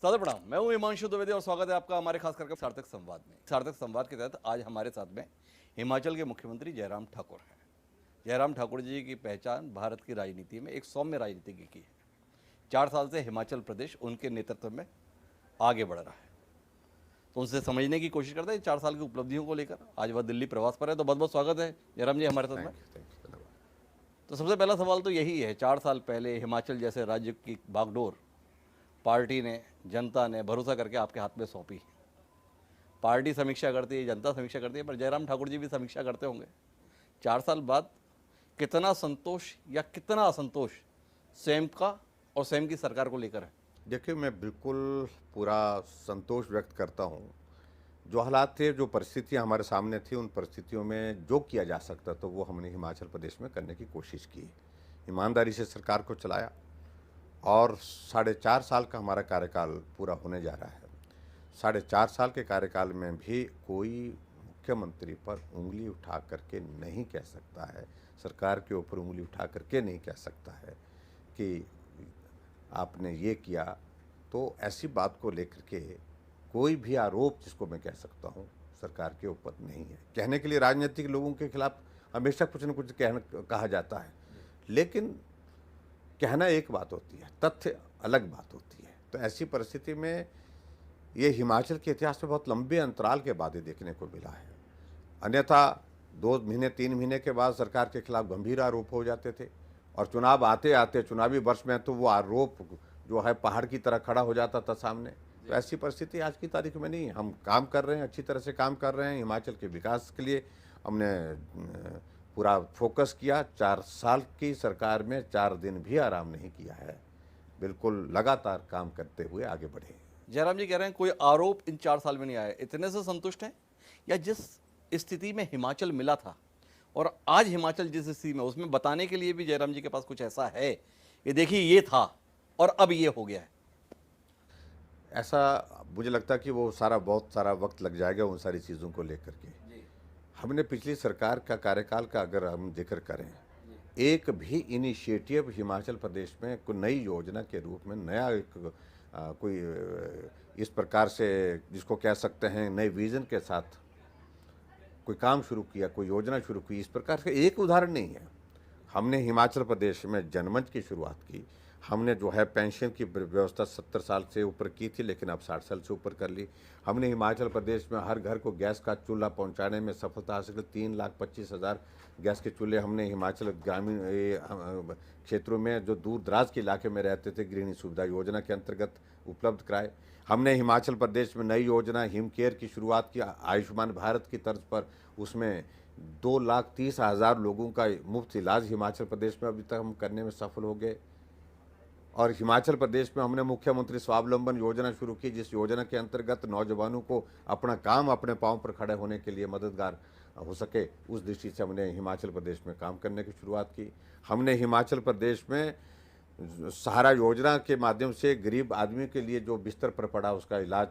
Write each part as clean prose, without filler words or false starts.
सादर प्रणाम। मैं हूं हिमांशु द्विवेदी और स्वागत है आपका हमारे खास करके सार्थक संवाद में। सार्थक संवाद के तहत आज हमारे साथ में हिमाचल के मुख्यमंत्री जयराम ठाकुर हैं। जयराम ठाकुर जी की पहचान भारत की राजनीति में एक सौम्य राजनीतिज्ञ की है। 4 साल से हिमाचल प्रदेश उनके नेतृत्व में आगे बढ़ रहा है, तो उनसे समझने की कोशिश करते हैं 4 साल की उपलब्धियों को लेकर। आज वह दिल्ली प्रवास पर है, तो बहुत बहुत स्वागत है जयराम जी हमारे साथ में। तो सबसे पहला सवाल तो यही है, 4 साल पहले हिमाचल जैसे राज्य की बागडोर पार्टी ने, जनता ने भरोसा करके आपके हाथ में सौंपी। पार्टी समीक्षा करती है, जनता समीक्षा करती है, पर जयराम ठाकुर जी भी समीक्षा करते होंगे। 4 साल बाद कितना संतोष या कितना असंतोष स्वयं का और स्वयं की सरकार को लेकर है? देखिए, मैं बिल्कुल पूरा संतोष व्यक्त करता हूँ। जो हालात थे, जो परिस्थितियाँ हमारे सामने थी, उन परिस्थितियों में जो किया जा सकता था वो हमने हिमाचल प्रदेश में करने की कोशिश की। ईमानदारी से सरकार को चलाया और 4.5 साल का हमारा कार्यकाल पूरा होने जा रहा है। 4.5 साल के कार्यकाल में भी कोई मुख्यमंत्री पर उंगली उठा करके नहीं कह सकता है, सरकार के ऊपर उंगली उठा करके नहीं कह सकता है कि आपने ये किया। तो ऐसी बात को लेकर के कोई भी आरोप, जिसको मैं कह सकता हूँ, सरकार के ऊपर नहीं है। कहने के लिए राजनीतिक लोगों के खिलाफ हमेशा कुछ न कुछ कहा जाता है, लेकिन कहना एक बात होती है, तथ्य अलग बात होती है। तो ऐसी परिस्थिति में ये हिमाचल के इतिहास में बहुत लंबे अंतराल के बाद ये देखने को मिला है। अन्यथा 2 महीने 3 महीने के बाद सरकार के खिलाफ गंभीर आरोप हो जाते थे और चुनाव आते आते चुनावी वर्ष में तो वो आरोप जो है पहाड़ की तरह खड़ा हो जाता था सामने। तो ऐसी परिस्थिति आज की तारीख में नहीं है। हम काम कर रहे हैं, अच्छी तरह से काम कर रहे हैं। हिमाचल के विकास के लिए हमने पूरा फोकस किया। 4 साल की सरकार में 4 दिन भी आराम नहीं किया है, बिल्कुल लगातार काम करते हुए आगे बढ़े। जयराम जी कह रहे हैं कोई आरोप इन 4 साल में नहीं आया, इतने से संतुष्ट हैं? या जिस स्थिति में हिमाचल मिला था और आज हिमाचल जिस स्थिति में, उसमें बताने के लिए भी जयराम जी के पास कुछ ऐसा है कि देखिए ये था और अब ये हो गया है? ऐसा मुझे लगता है कि वो बहुत सारा वक्त लग जाएगा उन सारी चीज़ों को लेकर के। हमने पिछली सरकार का कार्यकाल का अगर हम जिक्र करें, एक भी इनिशिएटिव हिमाचल प्रदेश में कोई नई योजना के रूप में, नया एक कोई इस प्रकार से जिसको कह सकते हैं नए विजन के साथ कोई काम शुरू किया, कोई योजना शुरू की, इस प्रकार से एक उदाहरण नहीं है। हमने हिमाचल प्रदेश में जनमंच की शुरुआत की। हमने जो है पेंशन की व्यवस्था 70 साल से ऊपर की थी, लेकिन अब 60 साल से ऊपर कर ली। हमने हिमाचल प्रदेश में हर घर को गैस का चूल्हा पहुंचाने में सफलता हासिल की। 3,25,000 गैस के चूल्हे हमने हिमाचल ग्रामीण क्षेत्रों में, जो दूर दराज के इलाके में रहते थे, गृहिणी सुविधा योजना के अंतर्गत उपलब्ध कराए। हमने हिमाचल प्रदेश में नई योजना हिम केयर की शुरुआत की, आयुष्मान भारत की तर्ज पर। उसमें 2,30,000 लोगों का मुफ्त इलाज हिमाचल प्रदेश में अभी तक हम करने में सफल हो गए। और हिमाचल प्रदेश में हमने मुख्यमंत्री स्वावलंबन योजना शुरू की, जिस योजना के अंतर्गत नौजवानों को अपना काम अपने पांव पर खड़े होने के लिए मददगार हो सके, उस दृष्टि से हमने हिमाचल प्रदेश में काम करने की शुरुआत की। हमने हिमाचल प्रदेश में सहारा योजना के माध्यम से गरीब आदमी के लिए जो बिस्तर पर पड़ा उसका इलाज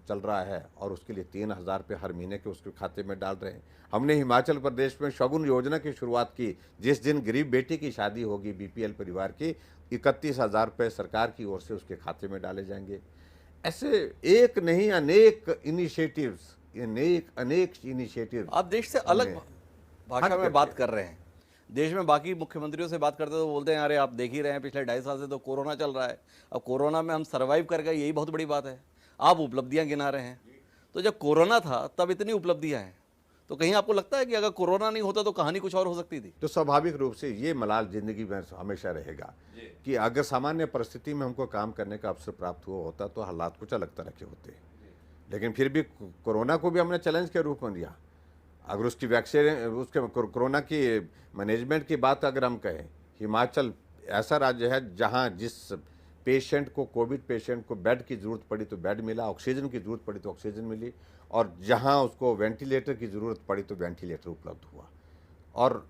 चल रहा है और उसके लिए 3,000 रुपये हर महीने के उसके खाते में डाल रहे हैं। हमने हिमाचल प्रदेश में शगुन योजना की शुरुआत की, जिस दिन गरीब बेटी की शादी होगी बीपीएल परिवार की, 31,000 रुपये सरकार की ओर से उसके खाते में डाले जाएंगे। ऐसे एक नहीं अनेक इनिशिएटिव्स, अनेक इनिशिएटिव्स। आप देश से अलग भाषा में बात कर रहे हैं। देश में बाकी मुख्यमंत्रियों से बात करते तो बोलते हैं अरे आप देख ही रहे हैं पिछले 2.5 साल से तो कोरोना चल रहा है, अब कोरोना में हम सर्वाइव कर गए, यही बहुत बड़ी बात है। आप उपलब्धियां गिना रहे हैं, तो जब कोरोना था तब इतनी उपलब्धियां हैं, तो कहीं आपको लगता है कि अगर कोरोना नहीं होता तो कहानी कुछ और हो सकती थी? तो स्वाभाविक रूप से ये मलाल जिंदगी में हमेशा रहेगा कि अगर सामान्य परिस्थिति में हमको काम करने का अवसर प्राप्त हुआ होता तो हालात कुछ अलग तरह के होते। लेकिन फिर भी कोरोना को भी हमने चैलेंज के रूप में लिया। अगर उसकी वैक्सीन, उसके कोरोना की मैनेजमेंट की बात अगर हम कहें, हिमाचल ऐसा राज्य है जहाँ जिस पेशेंट को, कोविड पेशेंट को बेड की ज़रूरत पड़ी तो बेड मिला, ऑक्सीजन की ज़रूरत पड़ी तो ऑक्सीजन मिली, और जहां उसको वेंटिलेटर की ज़रूरत पड़ी तो वेंटिलेटर उपलब्ध हुआ। और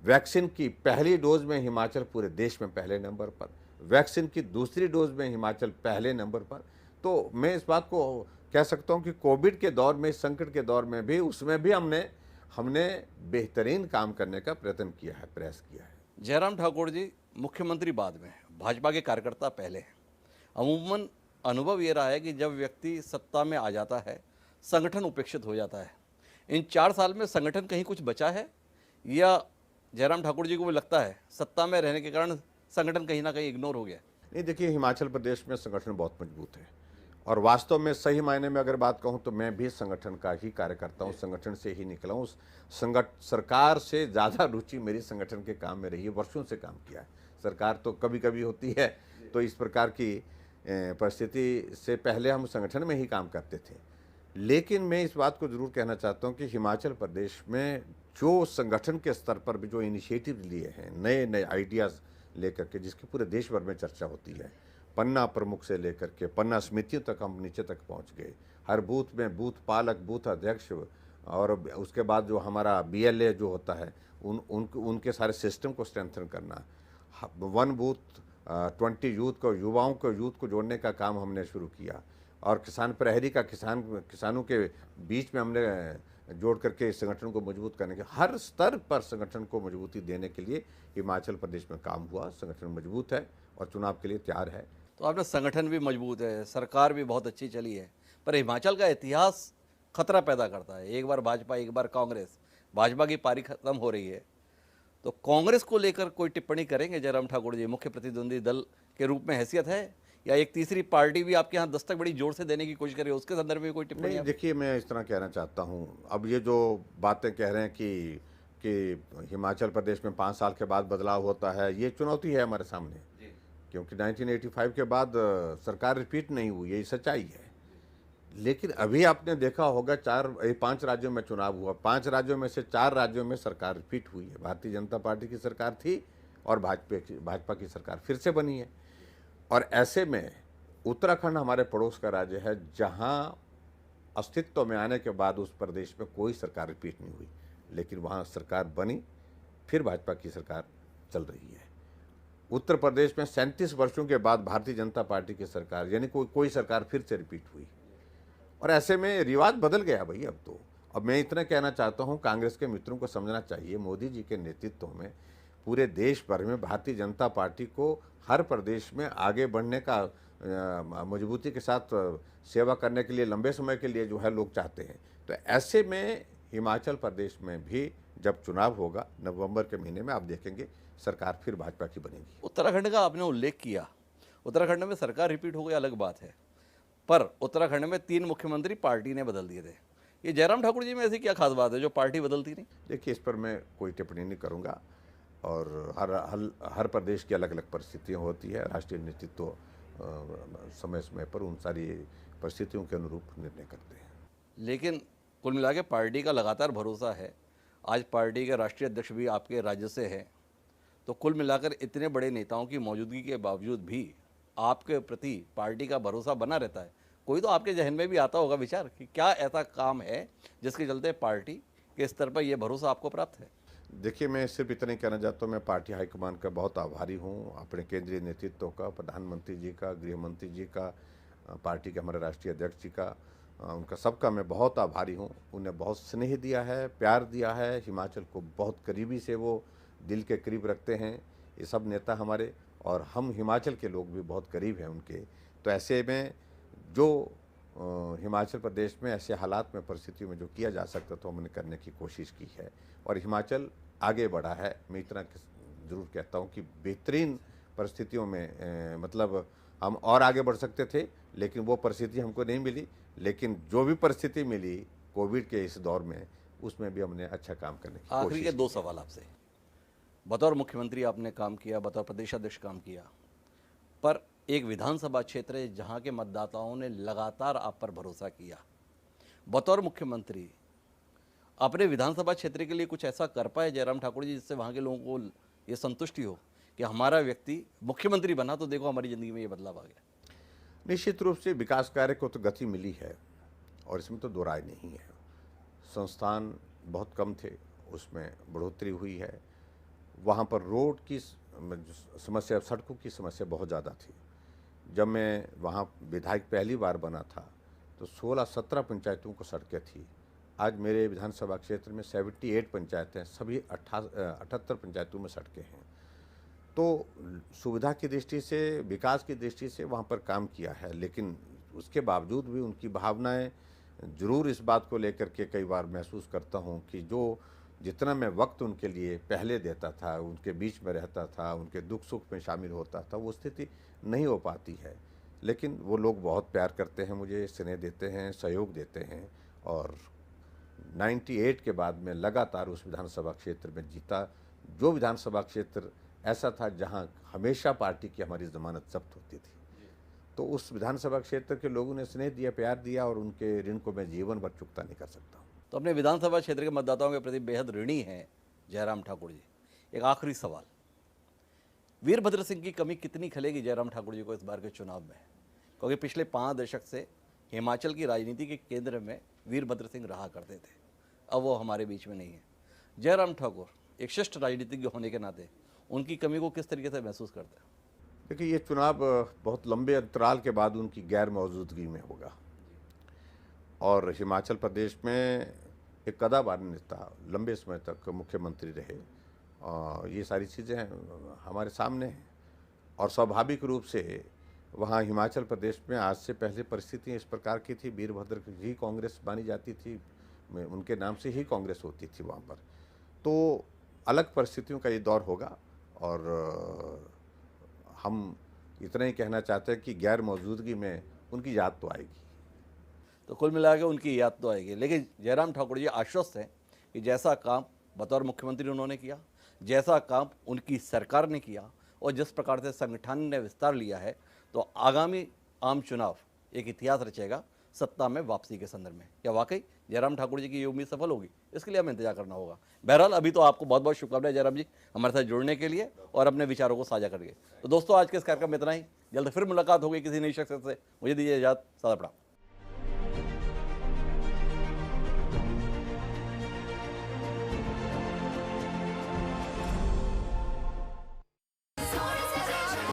वैक्सीन की पहली डोज में हिमाचल पूरे देश में पहले नंबर पर, वैक्सीन की दूसरी डोज में हिमाचल पहले नंबर पर। तो मैं इस बात को कह सकता हूं कि कोविड के दौर में, इस संकट के दौर में भी, उसमें भी हमने बेहतरीन काम करने का प्रयत्न किया है, प्रयास किया है। जयराम ठाकुर जी मुख्यमंत्री बाद में, भाजपा के कार्यकर्ता पहले हैं। अमूमन अनुभव ये रहा है कि जब व्यक्ति सत्ता में आ जाता है, संगठन उपेक्षित हो जाता है। इन 4 साल में संगठन कहीं कुछ बचा है, या जयराम ठाकुर जी को भी लगता है सत्ता में रहने के कारण संगठन कहीं ना कहीं इग्नोर हो गया? नहीं, देखिए, हिमाचल प्रदेश में संगठन बहुत मजबूत है और वास्तव में सही मायने में अगर बात कहूं तो मैं भी संगठन का ही कार्यकर्ता हूं, संगठन से ही निकला हूं। सरकार से ज़्यादा रुचि मेरी संगठन के काम में रही है, वर्षों से काम किया है। सरकार तो कभी कभी होती है, तो इस प्रकार की परिस्थिति से पहले हम संगठन में ही काम करते थे। लेकिन मैं इस बात को ज़रूर कहना चाहता हूं कि हिमाचल प्रदेश में जो संगठन के स्तर पर भी जो इनिशिएटिव लिए हैं, नए नए आइडियाज़ लेकर के, जिसकी पूरे देश भर में चर्चा होती है, पन्ना प्रमुख से लेकर के पन्ना समितियों तक हम नीचे तक पहुंच गए। हर बूथ में बूथ पालक, बूथ अध्यक्ष, और उसके बाद जो हमारा BLA जो होता है, उनके सारे सिस्टम को स्ट्रेंथन करना, 1 बूथ 20 युवाओं को यूथ को जोड़ने का काम हमने शुरू किया, और किसान प्रहरी का किसानों के बीच में हमने जोड़ करके संगठन को मजबूत करने के, हर स्तर पर संगठन को मजबूती देने के लिए हिमाचल प्रदेश में काम हुआ। संगठन मजबूत है और चुनाव के लिए तैयार है। तो आपने संगठन भी मजबूत है, सरकार भी बहुत अच्छी चली है, पर हिमाचल का इतिहास खतरा पैदा करता है। एक बार भाजपा, एक बार कांग्रेस, भाजपा की पारी खत्म हो रही है, तो कांग्रेस को लेकर कोई टिप्पणी करेंगे जयराम ठाकुर जी? मुख्य प्रतिद्वंदी दल के रूप में हैसियत है, या एक तीसरी पार्टी भी आपके यहाँ दस्तक बड़ी जोर से देने की कोशिश करे, उसके संदर्भ में कोई टिप्पणी? नहीं, देखिए, मैं इस तरह कहना चाहता हूँ, अब ये जो बातें कह रहे हैं कि हिमाचल प्रदेश में 5 साल के बाद बदलाव होता है, ये चुनौती है हमारे सामने, क्योंकि 1985 के बाद सरकार रिपीट नहीं हुई, ये सच्चाई है। लेकिन अभी आपने देखा होगा 5 राज्यों में चुनाव हुआ, 5 राज्यों में से 4 राज्यों में सरकार रिपीट हुई है। भारतीय जनता पार्टी की सरकार थी और भाजपा की सरकार फिर से बनी है। और ऐसे में उत्तराखंड हमारे पड़ोस का राज्य है, जहां अस्तित्व में आने के बाद उस प्रदेश में कोई सरकार रिपीट नहीं हुई, लेकिन वहां सरकार बनी, फिर भाजपा की सरकार चल रही है। उत्तर प्रदेश में 37 वर्षों के बाद भारतीय जनता पार्टी की सरकार, यानी कोई सरकार फिर से रिपीट हुई। और ऐसे में रिवाज बदल गया भाई अब तो। अब मैं इतना कहना चाहता हूं, कांग्रेस के मित्रों को समझना चाहिए, मोदी जी के नेतृत्व में पूरे देश भर में भारतीय जनता पार्टी को हर प्रदेश में आगे बढ़ने का, मजबूती के साथ सेवा करने के लिए लंबे समय के लिए जो है लोग चाहते हैं। तो ऐसे में हिमाचल प्रदेश में भी जब चुनाव होगा नवंबर के महीने में, आप देखेंगे सरकार फिर भाजपा की बनेगी। उत्तराखंड का आपने उल्लेख किया, उत्तराखंड में सरकार रिपीट हो गई अलग बात है, पर उत्तराखंड में 3 मुख्यमंत्री पार्टी ने बदल दिए थे। ये जयराम ठाकुर जी में ऐसी क्या खास बात है जो पार्टी बदलती नहीं? देखिए, इस पर मैं कोई टिप्पणी नहीं करूंगा, और हर प्रदेश की अलग अलग परिस्थितियां होती है। राष्ट्रीय नेतृत्व समय समय पर उन सारी परिस्थितियों के अनुरूप निर्णय करते हैं। लेकिन कुल मिला के पार्टी का लगातार भरोसा है। आज पार्टी के राष्ट्रीय अध्यक्ष भी आपके राज्य से हैं, तो कुल मिलाकर इतने बड़े नेताओं की मौजूदगी के बावजूद भी आपके प्रति पार्टी का भरोसा बना रहता है। कोई तो आपके जहन में भी आता होगा विचार कि क्या ऐसा काम है जिसके चलते पार्टी के स्तर पर यह भरोसा आपको प्राप्त है? देखिए, मैं सिर्फ इतना ही कहना चाहता हूँ, मैं पार्टी हाईकमान का बहुत आभारी हूँ, अपने केंद्रीय नेतृत्व का, प्रधानमंत्री जी का, गृह मंत्री जी का, पार्टी के हमारे राष्ट्रीय अध्यक्ष जी का, उनका सबका मैं बहुत आभारी हूँ। उन्हें बहुत स्नेह दिया है, प्यार दिया है, हिमाचल को बहुत करीबी से वो दिल के करीब रखते हैं ये सब नेता हमारे, और हम हिमाचल के लोग भी बहुत करीब हैं उनके। तो ऐसे में जो हिमाचल प्रदेश में ऐसे हालात में, परिस्थितियों में जो किया जा सकता तो हमने करने की कोशिश की है, और हिमाचल आगे बढ़ा है। मैं इतना ज़रूर कहता हूँ कि बेहतरीन परिस्थितियों में, मतलब हम और आगे बढ़ सकते थे, लेकिन वो परिस्थिति हमको नहीं मिली। लेकिन जो भी परिस्थिति मिली कोविड के इस दौर में, उसमें भी हमने अच्छा काम करने की आखिरी कोशिश के 2 सवाल आपसे। बतौर मुख्यमंत्री आपने काम किया, बतौर प्रदेश अध्यक्ष काम किया, पर एक विधानसभा क्षेत्र है जहां के मतदाताओं ने लगातार आप पर भरोसा किया। बतौर मुख्यमंत्री अपने विधानसभा क्षेत्र के लिए कुछ ऐसा कर पाए जयराम ठाकुर जी जिससे वहाँ के लोगों को ये संतुष्टि हो कि हमारा व्यक्ति मुख्यमंत्री बना तो देखो हमारी ज़िंदगी में ये बदलाव आ गया? निश्चित रूप से विकास कार्य को तो गति मिली है, और इसमें तो दो राय नहीं है। संस्थान बहुत कम थे, उसमें बढ़ोतरी हुई है। वहाँ पर रोड की समस्या, सड़कों की समस्या बहुत ज़्यादा थी। जब मैं वहाँ विधायक पहली बार बना था तो 16-17 पंचायतों को सड़कें थी। आज मेरे विधानसभा क्षेत्र में 78 पंचायतें हैं, सभी 78 पंचायतों में सड़कें हैं। तो सुविधा की दृष्टि से, विकास की दृष्टि से वहाँ पर काम किया है, लेकिन उसके बावजूद भी उनकी भावनाएं ज़रूर इस बात को लेकर के कई बार महसूस करता हूँ कि जो जितना मैं वक्त उनके लिए पहले देता था, उनके बीच में रहता था, उनके दुख सुख में शामिल होता था, वो स्थिति नहीं हो पाती है। लेकिन वो लोग बहुत प्यार करते हैं, मुझे स्नेह देते हैं, सहयोग देते हैं, और 98 के बाद में लगातार उस विधानसभा क्षेत्र में जीता, जो विधानसभा क्षेत्र ऐसा था जहां हमेशा पार्टी की हमारी जमानत जब्त होती थी। तो उस विधानसभा क्षेत्र के लोगों ने स्नेह दिया, प्यार दिया, और उनके ऋण को मैं जीवन भर चुकता नहीं कर सकता हूँ। तो अपने विधानसभा क्षेत्र के मतदाताओं के प्रति बेहद ऋणी हैं जयराम ठाकुर जी। एक आखिरी सवाल, वीरभद्र सिंह की कमी कितनी खलेगी जयराम ठाकुर जी को इस बार के चुनाव में? क्योंकि पिछले 5 दशक से हिमाचल की राजनीति के केंद्र में वीरभद्र सिंह रहा करते थे, अब वो हमारे बीच में नहीं है। जयराम ठाकुर एक शिष्ट राजनीतिज्ञ होने के नाते उनकी कमी को किस तरीके से महसूस करते हैं? देखिए, ये चुनाव बहुत लंबे अंतराल के बाद उनकी गैर मौजूदगी में होगा, और हिमाचल प्रदेश में एक कदावर नेता लंबे समय तक मुख्यमंत्री रहे, और ये सारी चीज़ें हमारे सामने हैं। और स्वाभाविक रूप से वहाँ हिमाचल प्रदेश में आज से पहले परिस्थितियाँ इस प्रकार की थी, वीरभद्र ही कांग्रेस मानी जाती थी, उनके नाम से ही कांग्रेस होती थी वहाँ पर। तो अलग परिस्थितियों का ये दौर होगा, और हम इतना ही कहना चाहते हैं कि गैर मौजूदगी में उनकी याद तो आएगी। तो कुल मिला के उनकी याद तो आएगी, लेकिन जयराम ठाकुर जी आश्वस्त हैं कि जैसा काम बतौर मुख्यमंत्री उन्होंने किया, जैसा काम उनकी सरकार ने किया, और जिस प्रकार से संगठन ने विस्तार लिया है, तो आगामी आम चुनाव एक इतिहास रचेगा सत्ता में वापसी के संदर्भ में। क्या वाकई जयराम ठाकुर जी की ये उम्मीद सफल होगी? इसके लिए हमें इंतजार करना होगा। बहरहाल अभी तो आपको बहुत बहुत शुभकामनाएं जयराम जी हमारे साथ जुड़ने के लिए और अपने विचारों को साझा करके। तो दोस्तों, आज के इस कार्यक्रम में इतना ही। जल्द फिर मुलाकात होगी किसी नई शख्सियत से। मुझे दीजिए इजाजत। सादा प्रणाम।